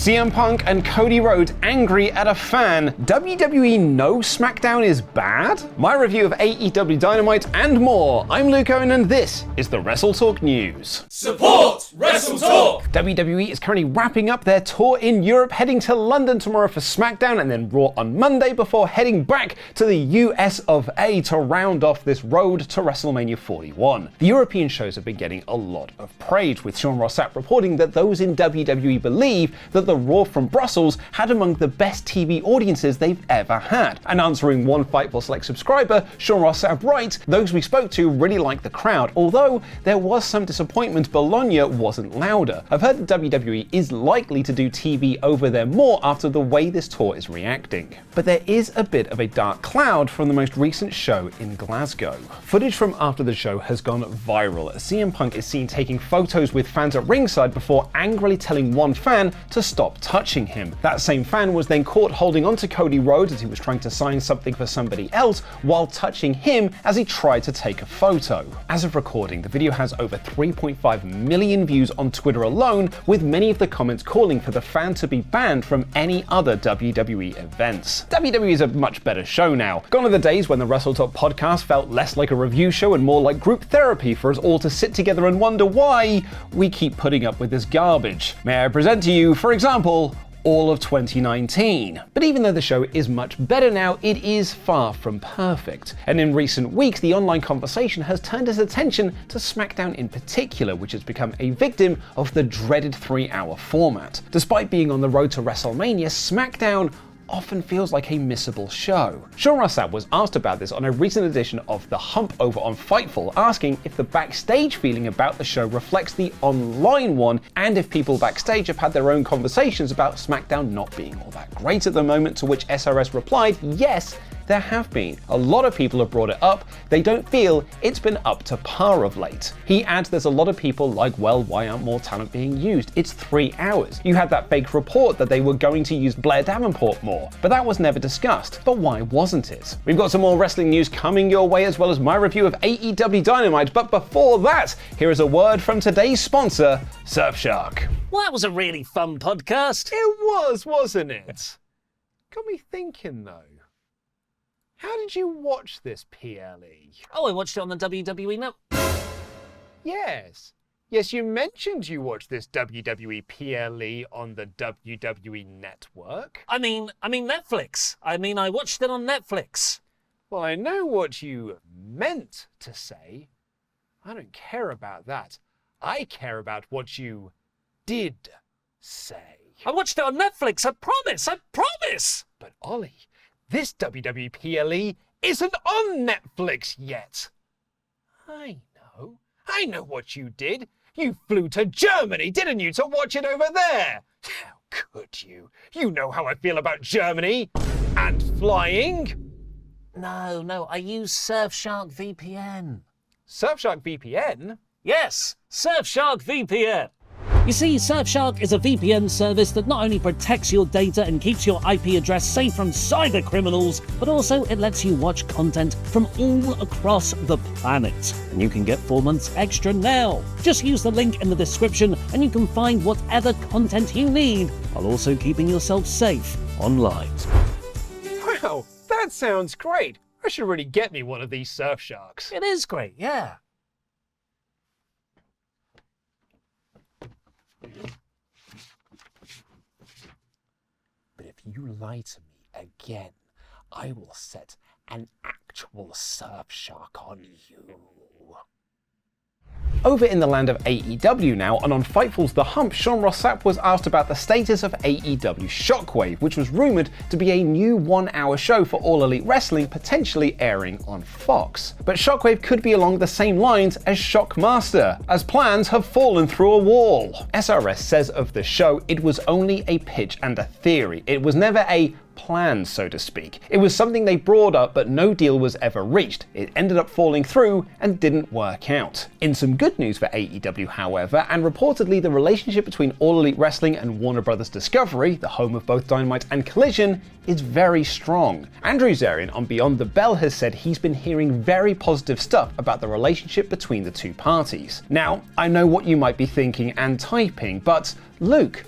CM Punk and Cody Rhodes angry at a fan. WWE know SmackDown is bad? My review of AEW Dynamite and more. I'm Luke Owen and this is the WrestleTalk News. Support WrestleTalk! WWE is currently wrapping up their tour in Europe, heading to London tomorrow for SmackDown and then Raw on Monday before heading back to the US of A to round off this road to WrestleMania 41. The European shows have been getting a lot of praise, with Sean Ross Sapp reporting that those in WWE believe that the Raw from Brussels had among the best TV audiences they've ever had. And answering one Fightful Select subscriber, Sean Ross Sapp writes, "Those we spoke to really liked the crowd, although there was some disappointment Bologna wasn't louder. I've heard that WWE is likely to do TV over there more after the way this tour is reacting." But there is a bit of a dark cloud from the most recent show in Glasgow. Footage from after the show has gone viral. CM Punk is seen taking photos with fans at ringside before angrily telling one fan to stop touching him. That same fan was then caught holding onto Cody Rhodes as he was trying to sign something for somebody else while touching him as he tried to take a photo. As of recording, the video has over 3.5 million views on Twitter alone, with many of the comments calling for the fan to be banned from any other WWE events. WWE is a much better show now. Gone are the days when the WrestleTalk podcast felt less like a review show and more like group therapy for us all to sit together and wonder why we keep putting up with this garbage. May I present to you, for example, all of 2019. But even though the show is much better now, it is far from perfect. And in recent weeks, the online conversation has turned its attention to SmackDown in particular, which has become a victim of the dreaded 3-hour format. Despite being on the road to WrestleMania, SmackDown often feels like a missable show. Sean Ross Sapp was asked about this on a recent edition of The Hump over on Fightful, asking if the backstage feeling about the show reflects the online one, and if people backstage have had their own conversations about SmackDown not being all that great at the moment, to which SRS replied, yes, there have been. A lot of people have brought it up. They don't feel it's been up to par of late. He adds there's a lot of people like, well, why aren't more talent being used? It's 3 hours. You had that fake report that they were going to use Blair Davenport more, but that was never discussed. But why wasn't it? We've got some more wrestling news coming your way, as well as my review of AEW Dynamite. But before that, here is a word from today's sponsor, Surfshark. Well, that was a really fun podcast. It was, wasn't it? Got me thinking though. How did you watch this PLE? Oh, I watched it on the WWE Network. Yes. Yes, you mentioned you watched this WWE PLE on the WWE Network. I mean Netflix. I watched it on Netflix. Well, I know what you meant to say. I don't care about that. I care about what you did say. I watched it on Netflix, I promise! But Ollie, this WWE PLE isn't on Netflix yet. I know what you did. You flew to Germany, didn't you, to watch it over there? How could you? You know how I feel about Germany and flying. No, I use Surfshark VPN. Surfshark VPN? Yes, Surfshark VPN. You see, Surfshark is a VPN service that not only protects your data and keeps your IP address safe from cyber criminals, but also it lets you watch content from all across the planet. And you can get 4 months extra now. Just use the link in the description and you can find whatever content you need, while also keeping yourself safe online. Wow, that sounds great. I should really get me one of these Surfsharks. It is great, yeah. But if you lie to me again, I will set an actual Surfshark on you. Over in the land of AEW now, and on Fightful's The Hump, Sean Ross Sapp was asked about the status of AEW Shockwave, which was rumoured to be a new 1-hour show for All Elite Wrestling, potentially airing on Fox. But Shockwave could be along the same lines as Shockmaster, as plans have fallen through a wall. SRS says of the show, it was only a pitch and a theory. It was never a plan, so to speak. It was something they brought up, but no deal was ever reached. It ended up falling through and didn't work out. In some good news for AEW, however, and reportedly the relationship between All Elite Wrestling and Warner Bros. Discovery, the home of both Dynamite and Collision, is very strong. Andrew Zarian on Beyond the Bell has said he's been hearing very positive stuff about the relationship between the two parties. Now, I know what you might be thinking and typing, but Luke,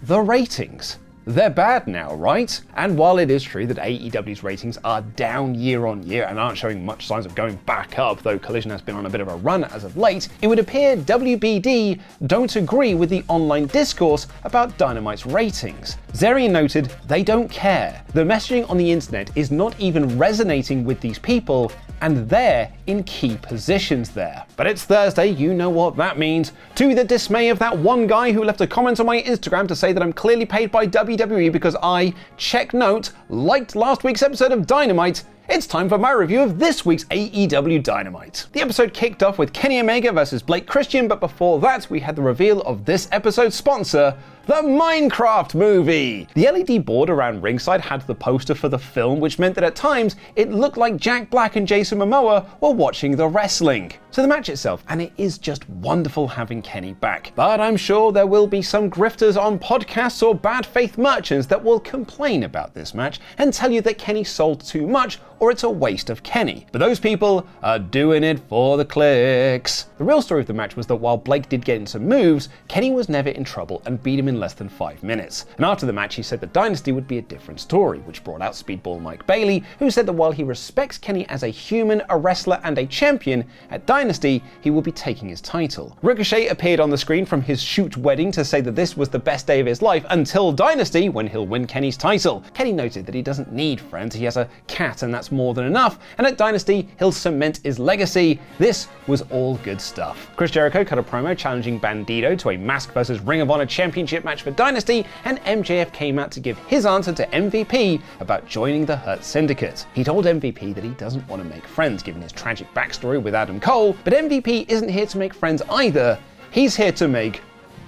the ratings. They're bad now, right? And while it is true that AEW's ratings are down year on year and aren't showing much signs of going back up, though Collision has been on a bit of a run as of late, it would appear WBD don't agree with the online discourse about Dynamite's ratings. Zarian noted they don't care. The messaging on the internet is not even resonating with these people, and they're in key positions there. But it's Thursday, you know what that means. To the dismay of that one guy who left a comment on my Instagram to say that I'm clearly paid by WWE because I, check note, liked last week's episode of Dynamite, it's time for my review of this week's AEW Dynamite. The episode kicked off with Kenny Omega versus Blake Christian, but before that we had the reveal of this episode's sponsor, the Minecraft movie! The LED board around ringside had the poster for the film, which meant that at times it looked like Jack Black and Jason Momoa were watching the wrestling. So the match itself, and it is just wonderful having Kenny back. But I'm sure there will be some grifters on podcasts or bad faith merchants that will complain about this match and tell you that Kenny sold too much or it's a waste of Kenny. But those people are doing it for the clicks. The real story of the match was that while Blake did get in some moves, Kenny was never in trouble and beat him in less than 5 minutes. And after the match he said that Dynasty would be a different story, which brought out Speedball Mike Bailey, who said that while he respects Kenny as a human, a wrestler and a champion, at Dynasty he will be taking his title. Ricochet appeared on the screen from his shoot wedding to say that this was the best day of his life until Dynasty, when he'll win Kenny's title. Kenny noted that he doesn't need friends, he has a cat and that's more than enough, and at Dynasty he'll cement his legacy. This was all good stuff. Chris Jericho cut a promo challenging Bandito to a Mask vs Ring of Honor championship match for Dynasty, and MJF came out to give his answer to MVP about joining the Hurt Syndicate. He told MVP that he doesn't want to make friends given his tragic backstory with Adam Cole, but MVP isn't here to make friends either, he's here to make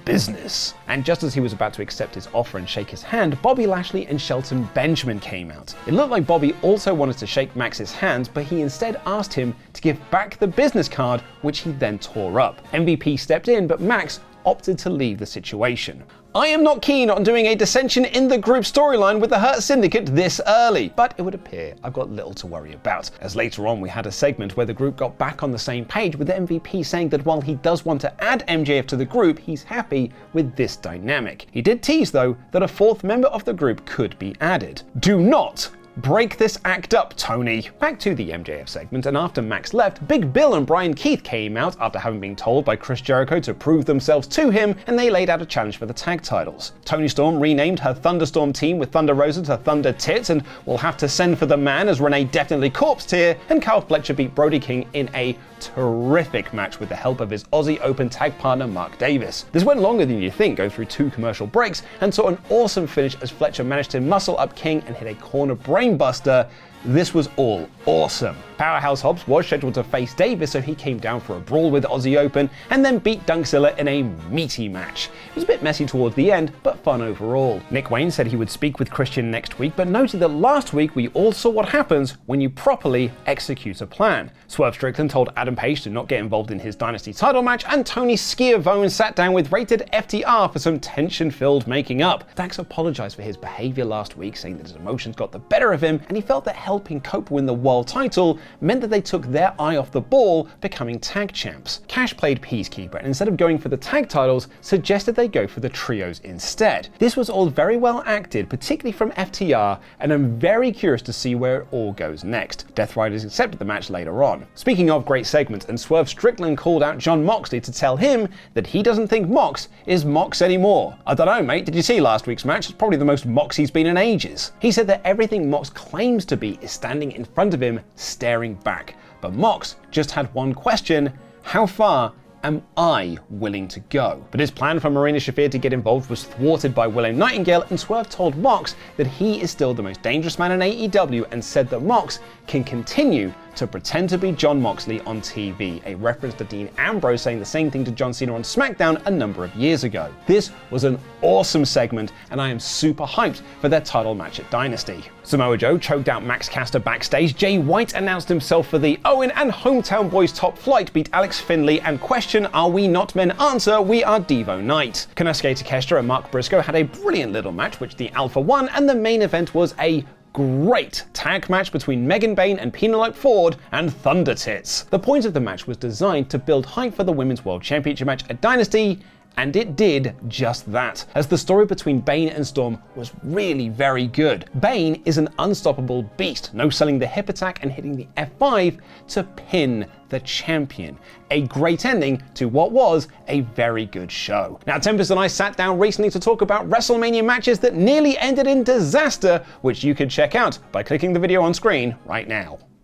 business. And just as he was about to accept his offer and shake his hand, Bobby Lashley and Shelton Benjamin came out. It looked like Bobby also wanted to shake Max's hand, but he instead asked him to give back the business card, which he then tore up. MVP stepped in, but Max opted to leave the situation. I am not keen on doing a dissension in the group storyline with the Hurt Syndicate this early, but it would appear I've got little to worry about, as later on we had a segment where the group got back on the same page with the MVP saying that while he does want to add MJF to the group, he's happy with this dynamic. He did tease though that a fourth member of the group could be added. Do not break this act up, Tony. Back to the MJF segment, and after Max left, Big Bill and Brian Keith came out after having been told by Chris Jericho to prove themselves to him, and they laid out a challenge for the tag titles. Toni Storm renamed her Thunderstorm team with Thunder Rosa to Thunder Tits, and will have to send for the man as Renee definitely corpsed here, and Kyle Fletcher beat Brody King in a terrific match with the help of his Aussie Open tag partner Mark Davis. This went longer than you think, going through 2 commercial breaks, and saw an awesome finish as Fletcher managed to muscle up King and hit a corner brainbuster. This was all awesome. Powerhouse Hobbs was scheduled to face Davis, so he came down for a brawl with Aussie Open and then beat Dunkzilla in a meaty match. It was a bit messy towards the end, but fun overall. Nick Wayne said he would speak with Christian next week, but noted that last week we all saw what happens when you properly execute a plan. Swerve Strickland told Adam Page to not get involved in his Dynasty title match, and Tony Schiavone sat down with Rated FTR for some tension-filled making up. Dax apologized for his behavior last week, saying that his emotions got the better of him, and he felt that helping Cope win the world title meant that they took their eye off the ball, becoming tag champs. Cash played peacekeeper, and instead of going for the tag titles, suggested they go for the trios instead. This was all very well acted, particularly from FTR, and I'm very curious to see where it all goes next. Death Riders accepted the match later on. Speaking of great segments, and Swerve Strickland called out Jon Moxley to tell him that he doesn't think Mox is Mox anymore. I don't know, mate, did you see last week's match? It's probably the most Mox he's been in ages. He said that everything Mox claims to be is standing in front of him, staring back. But Mox just had one question: how far am I willing to go? But his plan for Marina Shafir to get involved was thwarted by Willow Nightingale, and Swerve told Mox that he is still the most dangerous man in AEW, and said that Mox can continue to pretend to be Jon Moxley on TV, a reference to Dean Ambrose saying the same thing to John Cena on SmackDown a number of years ago. This was an awesome segment, and I am super hyped for their title match at Dynasty. Samoa Joe choked out Max Caster backstage, Jay White announced himself for the Owen, and Hometown Boys Top Flight beat Alex Finley, and question, are we not men? Answer, we are Devo Knight. Konosuke Takeshita and Mark Briscoe had a brilliant little match, which the Alpha won, and the main event was a great tag match between Megan Bayne and Penelope Ford and Thunder Tits. The point of the match was designed to build hype for the Women's World Championship match at Dynasty, And it did just that, as the story between Bane and Storm was really very good. Bane is an unstoppable beast, no-selling the hip attack and hitting the F5 to pin the champion. A great ending to what was a very good show. Now, Tempest and I sat down recently to talk about WrestleMania matches that nearly ended in disaster, which you can check out by clicking the video on screen right now.